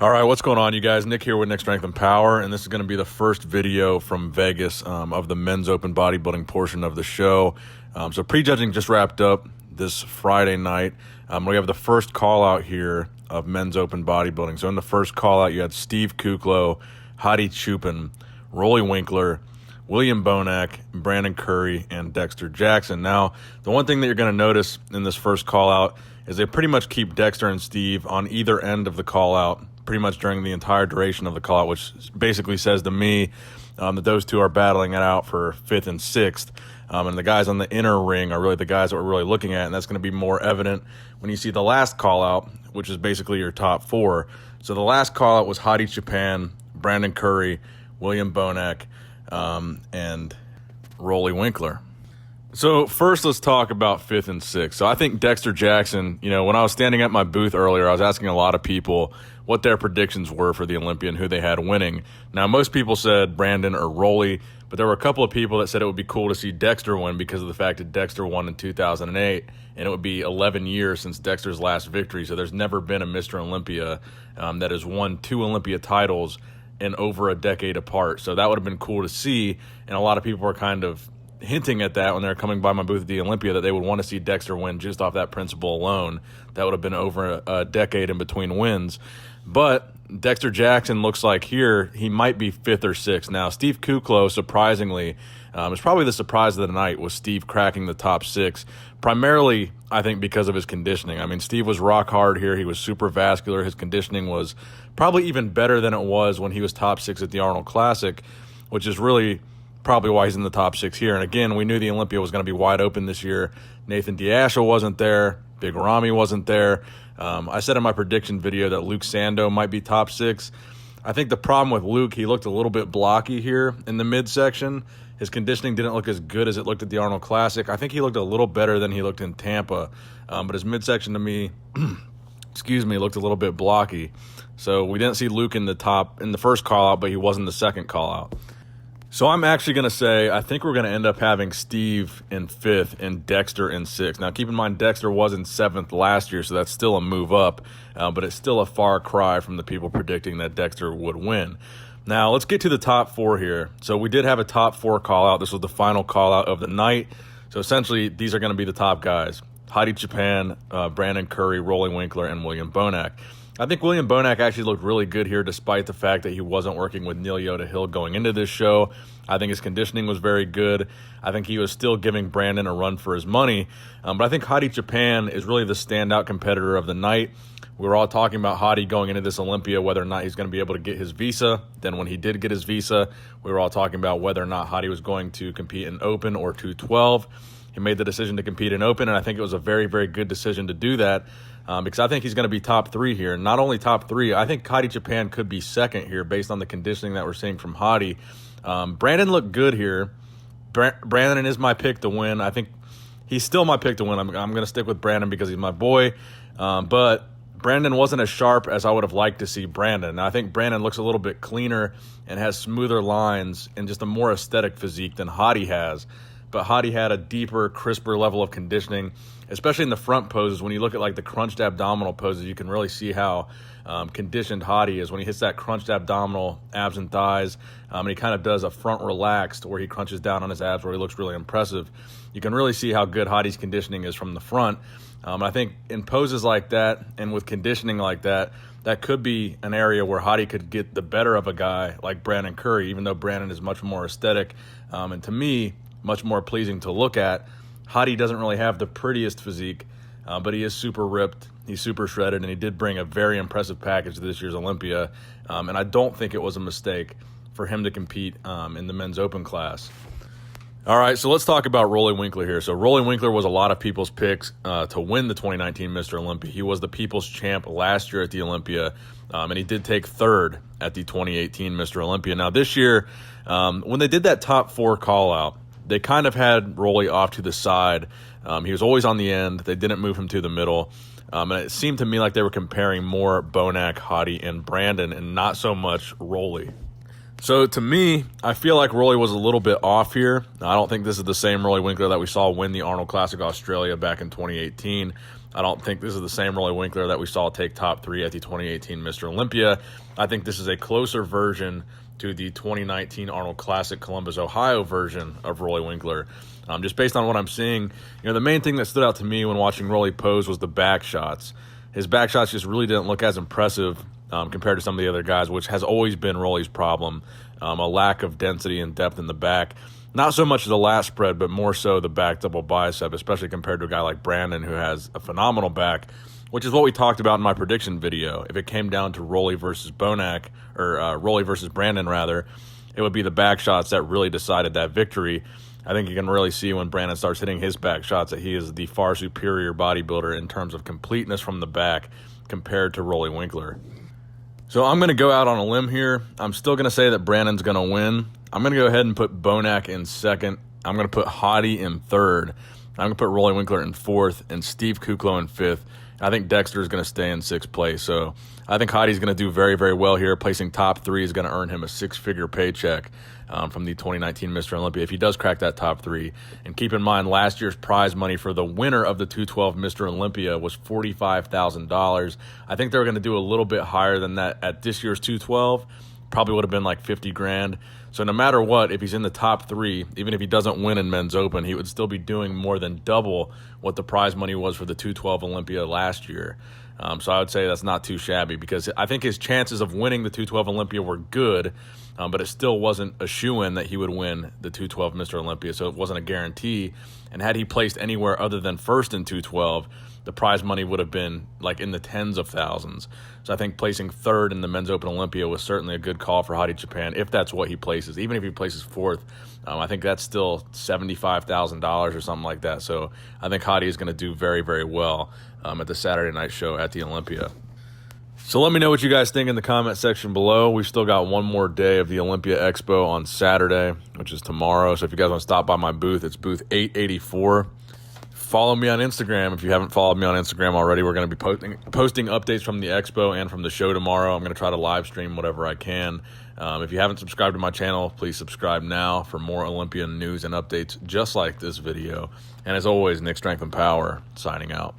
All right, what's going on, you guys? Nick here with Nick Strength and Power, and this is going to be the first video from Vegas of the men's open bodybuilding portion of the show. So prejudging just wrapped up this Friday night. We have the first call out here of men's open bodybuilding. So in the first call out, you had Steve Kuclo, Hadi Chupin, Roelly Winklaar, William Bonac, Brandon Curry, and Dexter Jackson. Now, the one thing that you're going to notice in this first call out is they pretty much keep Dexter and Steve on either end of the call out pretty much during the entire duration of the call out, which basically says to me that those two are battling it out for 5th and 6th. And the guys on the inner ring are really the guys that we're really looking at, and that's going to be more evident when you see the last call out, which is basically your top 4. So the last call out was Hadi Chupin, Brandon Curry, William Bonac, and Roelly Winklaar. So first, let's talk about 5th and 6th. So I think Dexter Jackson, when I was standing at my booth earlier, I was asking a lot of people what their predictions were for the Olympia and who they had winning. Now, most people said Brandon or Roelly, but there were a couple of people that said it would be cool to see Dexter win because of the fact that Dexter won in 2008, and it would be 11 years since Dexter's last victory. So there's never been a Mr. Olympia that has won 2 Olympia titles in over a decade apart. So that would have been cool to see, and a lot of people were kind of hinting at that when they were coming by my booth at the Olympia, that they would want to see Dexter win just off that principle alone. That would have been over a decade in between wins. But Dexter Jackson looks like here he might be 5th or 6th. Now, Steve Kuclo, surprisingly, is probably the surprise of the night, was Steve cracking the top 6, primarily, I think, because of his conditioning. I mean, Steve was rock hard here. He was super vascular. His conditioning was probably even better than it was when he was top 6 at the Arnold Classic, which is really probably why he's in the top 6 here. And again, we knew the Olympia was going to be wide open this year. Nathan Diasha wasn't there. Big Ramy wasn't there. I said in my prediction video that Luke Sando might be top 6. I think the problem with Luke, he looked a little bit blocky here in the midsection. His conditioning didn't look as good as it looked at the Arnold Classic. I think he looked a little better than he looked in Tampa. But his midsection to me, looked a little bit blocky. So we didn't see Luke in the first call out, but he was in the second call out. So I'm actually going to say I think we're going to end up having Steve in 5th and Dexter in 6th. Now, keep in mind, Dexter was in 7th last year, so that's still a move up, but it's still a far cry from the people predicting that Dexter would win. Now, let's get to the top 4 here. So we did have a top 4 call-out. This was the final call-out of the night. So essentially, these are going to be the top guys: Hadi Chupin, Brandon Curry, Roelly Winklaar, and William Bonac. I think William Bonac actually looked really good here despite the fact that he wasn't working with Neil Yoda Hill going into this show. I think his conditioning was very good. I think he was still giving Brandon a run for his money. But I think Hadi Chupin is really the standout competitor of the night. We were all talking about Hadi going into this Olympia, whether or not he's going to be able to get his visa. Then when he did get his visa, we were all talking about whether or not Hadi was going to compete in Open or 212. He made the decision to compete in Open, and I think it was a very, very good decision to do that. Because I think he's going to be top 3 here. Not only top 3, I think Hadi Chupin could be 2nd here based on the conditioning that we're seeing from Hadi. Brandon looked good here. Brandon is my pick to win. I think he's still my pick to win. I'm going to stick with Brandon because he's my boy. But Brandon wasn't as sharp as I would have liked to see Brandon. Now, I think Brandon looks a little bit cleaner and has smoother lines and just a more aesthetic physique than Hadi has. But Hadi had a deeper, crisper level of conditioning, especially in the front poses. When you look at like the crunched abdominal poses, you can really see how conditioned Hadi is. When he hits that crunched abdominal, abs and thighs, and he kind of does a front relaxed where he crunches down on his abs where he looks really impressive. You can really see how good Hadi's conditioning is from the front. I think in poses like that and with conditioning like that, that could be an area where Hadi could get the better of a guy like Brandon Curry, even though Brandon is much more aesthetic. And to me, much more pleasing to look at. Hadi doesn't really have the prettiest physique, but he is super ripped. He's super shredded, and he did bring a very impressive package to this year's Olympia. And I don't think it was a mistake for him to compete in the men's open class. All right, so let's talk about Roelly Winklaar here. So Roelly Winklaar was a lot of people's picks to win the 2019 Mr. Olympia. He was the people's champ last year at the Olympia, and he did take 3rd at the 2018 Mr. Olympia. Now this year, when they did that top 4 call-out, they kind of had Roelly off to the side. He was always on the end. They didn't move him to the middle. And it seemed to me like they were comparing more Bonac, Hadi, and Brandon, and not so much Roelly. So to me, I feel like Roelly was a little bit off here. I don't think this is the same Roelly Winklaar that we saw win the Arnold Classic Australia back in 2018. I don't think this is the same Roelly Winklaar that we saw take top 3 at the 2018 Mr. Olympia. I think this is a closer version to the 2019 Arnold Classic Columbus, Ohio version of Roelly Winklaar. Just based on what I'm seeing, the main thing that stood out to me when watching Roelly pose was the back shots. His back shots just really didn't look as impressive compared to some of the other guys, which has always been Roelly's problem, a lack of density and depth in the back. Not so much the lat spread, but more so the back double bicep, especially compared to a guy like Brandon, who has a phenomenal back, which is what we talked about in my prediction video. If it came down to Roelly versus Bonac, or Roelly versus Brandon, rather, it would be the back shots that really decided that victory. I think you can really see when Brandon starts hitting his back shots that he is the far superior bodybuilder in terms of completeness from the back compared to Roelly Winklaar. So I'm going to go out on a limb here. I'm still going to say that Brandon's going to win. I'm going to go ahead and put Bonac in second. I'm going to put Hottie in third. I'm going to put Roelly Winklaar in fourth and Steve Kuklo in fifth. I think Dexter is going to stay in sixth place. So I think Hottie's going to do very, very well here. Placing top 3 is going to earn him a 6-figure paycheck from the 2019 Mr. Olympia if he does crack that top 3. And keep in mind, last year's prize money for the winner of the 212 Mr. Olympia was $45,000. I think they're going to do a little bit higher than that at this year's 212. Probably would have been like 50 grand. So no matter what, if he's in the top 3, even if he doesn't win in Men's Open, he would still be doing more than double what the prize money was for the 212 Olympia last year. So I would say that's not too shabby, because I think his chances of winning the 212 Olympia were good, but it still wasn't a shoo-in that he would win the 212 Mr. Olympia, so it wasn't a guarantee. And had he placed anywhere other than first in 212, the prize money would have been like in the tens of thousands. So I think placing third in the Men's Open Olympia was certainly a good call for Hottie Japan, if that's what he places. Even if he places fourth, I think that's still $75,000 or something like that. So I think Hottie is going to do very, very well at the Saturday night show at the Olympia. So let me know what you guys think in the comment section below. We've still got one more day of the Olympia Expo on Saturday, which is tomorrow. So if you guys want to stop by my booth, it's booth 884. Follow me on Instagram. If you haven't followed me on Instagram already, we're going to be posting updates from the expo and from the show tomorrow. I'm going to try to live stream whatever I can. If you haven't subscribed to my channel, please subscribe now for more Olympian news and updates just like this video. And as always, Nick Strength and Power, signing out.